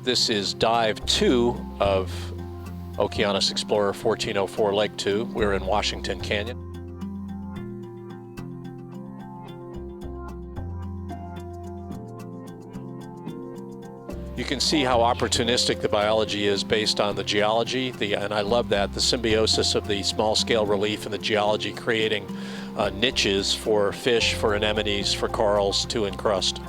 This is dive 2 of Okeanos Explorer 1404 Leg 2. We're in Washington Canyon. You can see how opportunistic the biology is based on the geology, and I love that, the symbiosis of the small-scale relief and the geology creating niches for fish, for anemones, for corals to encrust.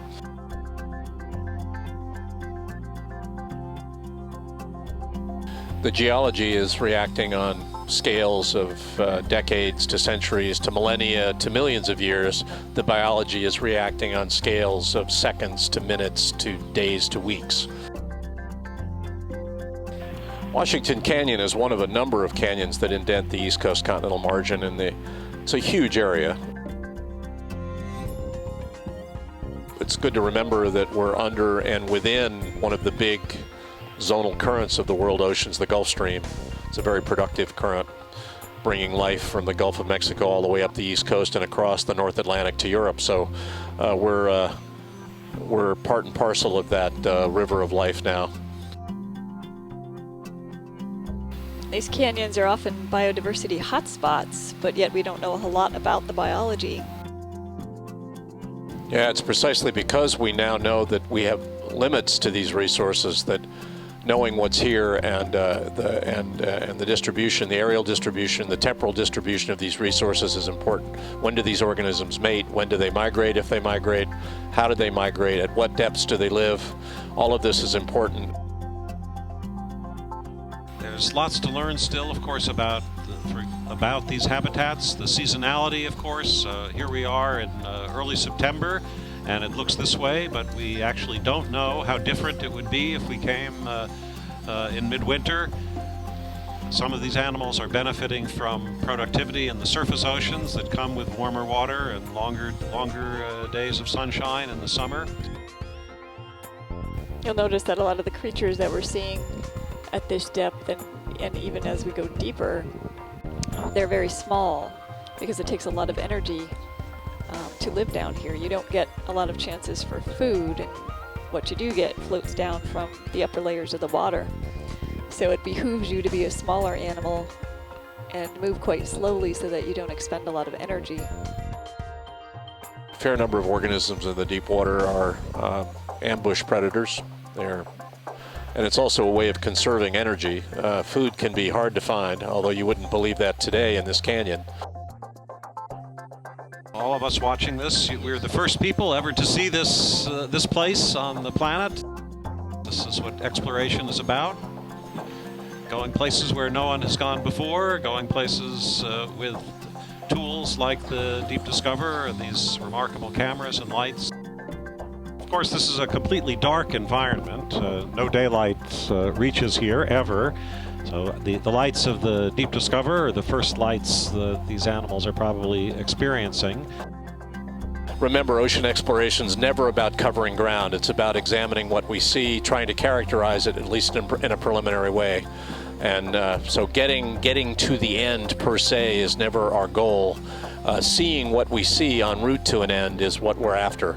The geology is reacting on scales of decades to centuries to millennia to millions of years. The biology is reacting on scales of seconds to minutes to days to weeks. Washington Canyon is one of a number of canyons that indent the East Coast continental margin, and it's a huge area. It's good to remember that we're under and within one of the big zonal currents of the world oceans, the Gulf Stream. It's a very productive current, bringing life from the Gulf of Mexico all the way up the East Coast and across the North Atlantic to Europe. So we're part and parcel of that river of life now. These canyons are often biodiversity hotspots, but yet we don't know a whole lot about the biology. Yeah, it's precisely because we now know that we have limits to these resources that knowing what's here and the distribution, the aerial distribution, the temporal distribution of these resources is important. When do these organisms mate? When do they migrate, if they migrate? How do they migrate? At what depths do they live? All of this is important. There's lots to learn still, of course, about these habitats. The seasonality, of course. Here we are in early September, and it looks this way, but we actually don't know how different it would be if we came in midwinter. Some of these animals are benefiting from productivity in the surface oceans that come with warmer water and longer days of sunshine in the summer. You'll notice that a lot of the creatures that we're seeing at this depth and even as we go deeper, they're very small because it takes a lot of energy to live down here. You don't get a lot of chances for food, and what you do get floats down from the upper layers of the water. So it behooves you to be a smaller animal and move quite slowly so that you don't expend a lot of energy. A fair number of organisms in the deep water are ambush predators. And it's also a way of conserving energy. Food can be hard to find, although you wouldn't believe that today in this canyon. All of us watching this, we're the first people ever to see this place on the planet. This is what exploration is about. Going places where no one has gone before, going places with tools like the Deep Discoverer and these remarkable cameras and lights. Of course, this is a completely dark environment. No daylight reaches here ever. So the lights of the Deep Discoverer are the first lights these animals are probably experiencing. Remember, ocean exploration is never about covering ground. It's about examining what we see, trying to characterize it, at least in a preliminary way. And so getting to the end, per se, is never our goal. Seeing what we see en route to an end is what we're after.